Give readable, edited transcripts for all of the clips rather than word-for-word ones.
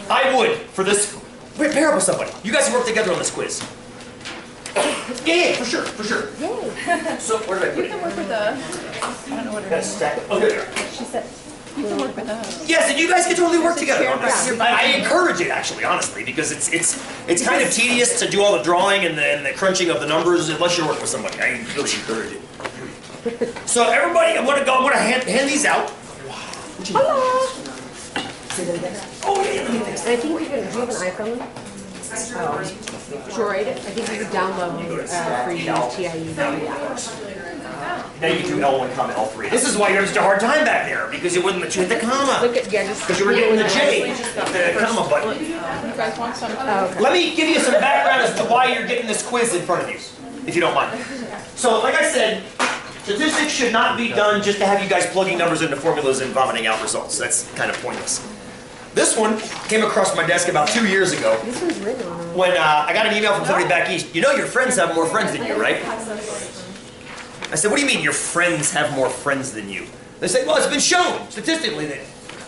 I would, for this, pair up with somebody. You guys work together on this quiz. Yeah, for sure. Yay. So, where did I put You can work with us. I don't know what it is. Stack. Oh, there. She said, you can work with us. Yes, and you guys can totally work together on this. Yeah. I encourage it, actually, honestly, because it's kind of tedious to do all the drawing and the crunching of the numbers unless you're working with somebody. I really encourage it. So everybody, I'm gonna hand these out. Hello. Oh yeah. I think you can, do you have an iPhone? Droid. I think you can download free TIE. Now you can do L1, comma L3. This is why you're having such a hard time back there, because you wouldn't let you hit the comma. Look at, yeah, just Because you were getting the J, the comma button. You guys want some? Let me give you some background as to why you're getting this quiz in front of you, if you don't mind. So, like I said, statistics should not be done just to have you guys plugging numbers into formulas and vomiting out results. That's kind of pointless. This one came across my desk about 2 years ago This one's written on it. when I got an email from somebody back east. You know your friends have more friends than you, right? I said, what do you mean your friends have more friends than you? They say, well, it's been shown statistically that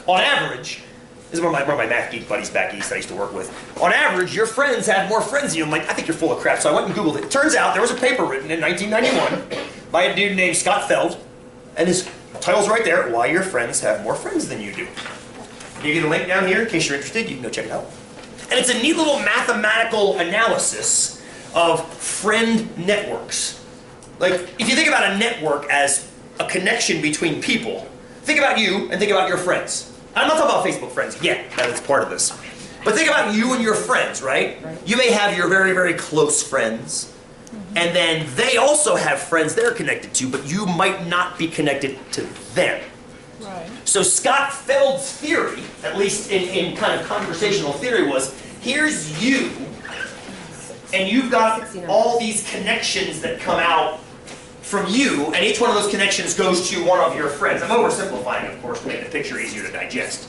on average, this is one of my math geek buddies back east I used to work with. On average, your friends have more friends than you. I'm like, I think you're full of crap. So I went and Googled it. It turns out there was a paper written in 1991 by a dude named Scott Feld, and his title's right there, Why Your Friends Have More Friends Than You Do. I'll give you the link down here in case you're interested. You can go check it out. And it's a neat little mathematical analysis of friend networks. Like, if you think about a network as a connection between people, think about you and think about your friends. I'm not talking about Facebook friends yet, that is part of this. But think about you and your friends, right? You may have your very, very close friends, and then they also have friends they're connected to, but you might not be connected to them. Right. So Scott Feld's theory, at least in kind of conversational theory, was here's you, and you've got all these connections that come out from you, and each one of those connections goes to one of your friends. I'm oversimplifying, of course, to make the picture easier to digest.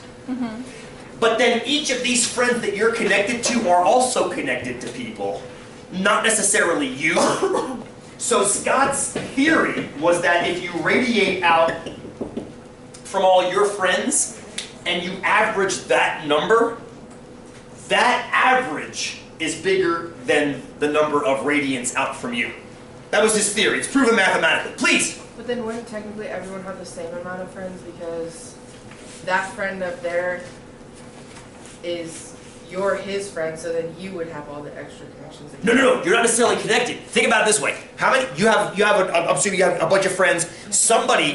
But then each of these friends that you're connected to are also connected to people, not necessarily you. So Scott's theory was that if you radiate out from all your friends and you average that number, that average is bigger than the number of radians out from you. That was his theory. It's proven mathematically. Please. But then wouldn't technically everyone have the same amount of friends because that friend up there is his friend, so then you would have all the extra connections. No, you're not necessarily connected. Think about it this way. How many, I'm assuming you have a bunch of friends.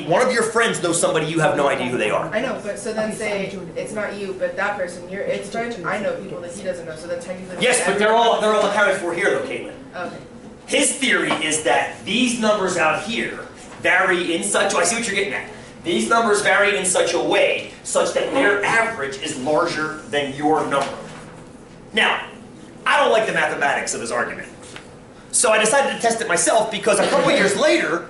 One of your friends knows somebody you have no idea who they are. I know, but so then say it's not you, but that person, it's friend, I know people that he doesn't know, so then technically. Yes, but they're all accounted for here though, Caitlin. Okay. His theory is that these numbers out here vary in such, I see what you're getting at. These numbers vary in such a way such that their average is larger than your number. Now, I don't like the mathematics of his argument. So I decided to test it myself because a couple years later,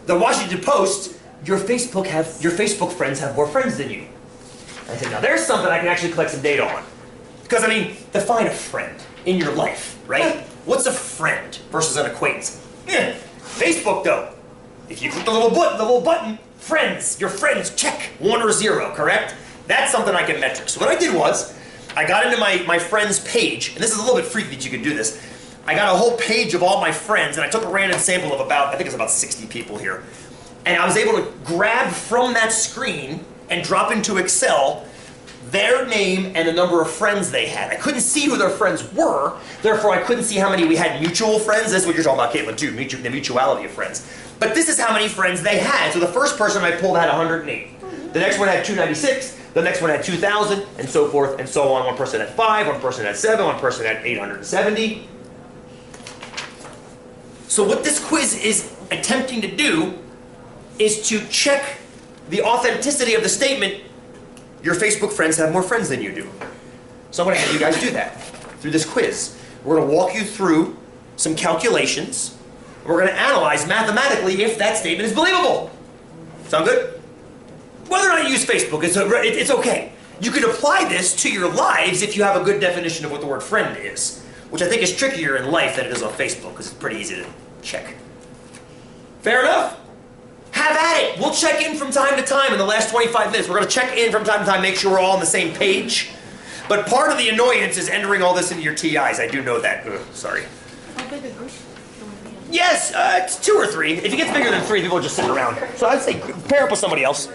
the Washington Post, your Facebook friends have more friends than you. I said, now there's something I can actually collect some data on. Because I mean, define a friend in your life, right? What's a friend versus an acquaintance? Facebook though, if you click the little button, friends, your friends, check, 1 or 0, correct? That's something I can metric. So what I did was, I got into my friends page, and this is a little bit freaky that you can do this. I got a whole page of all my friends, and I took a random sample of I think it's about 60 people here. And I was able to grab from that screen and drop into Excel their name and the number of friends they had. I couldn't see who their friends were, therefore I couldn't see how many we had mutual friends. That's what you're talking about, Caitlin, too, the mutuality of friends. But this is how many friends they had. So the first person I pulled had 108. The next one had 296. The next one had 2,000, and so forth and so on. One person had 5, one person had 7, one person had 870. So what this quiz is attempting to do is to check the authenticity of the statement, your Facebook friends have more friends than you do. So I'm going to have you guys do that through this quiz. We're going to walk you through some calculations. We're going to analyze mathematically if that statement is believable. Sound good? Whether or not you use Facebook, it's okay. You can apply this to your lives if you have a good definition of what the word friend is, which I think is trickier in life than it is on Facebook, because it's pretty easy to check. Fair enough? Have at it. We'll check in from time to time in the last 25 minutes. We're going to check in from time to time, make sure we're all on the same page. But part of the annoyance is entering all this into your TIs. I do know that. Ugh, sorry. How big a group? Yes, it's 2 or 3. If it gets bigger than 3, people are just sitting around. So I'd say pair up with somebody else.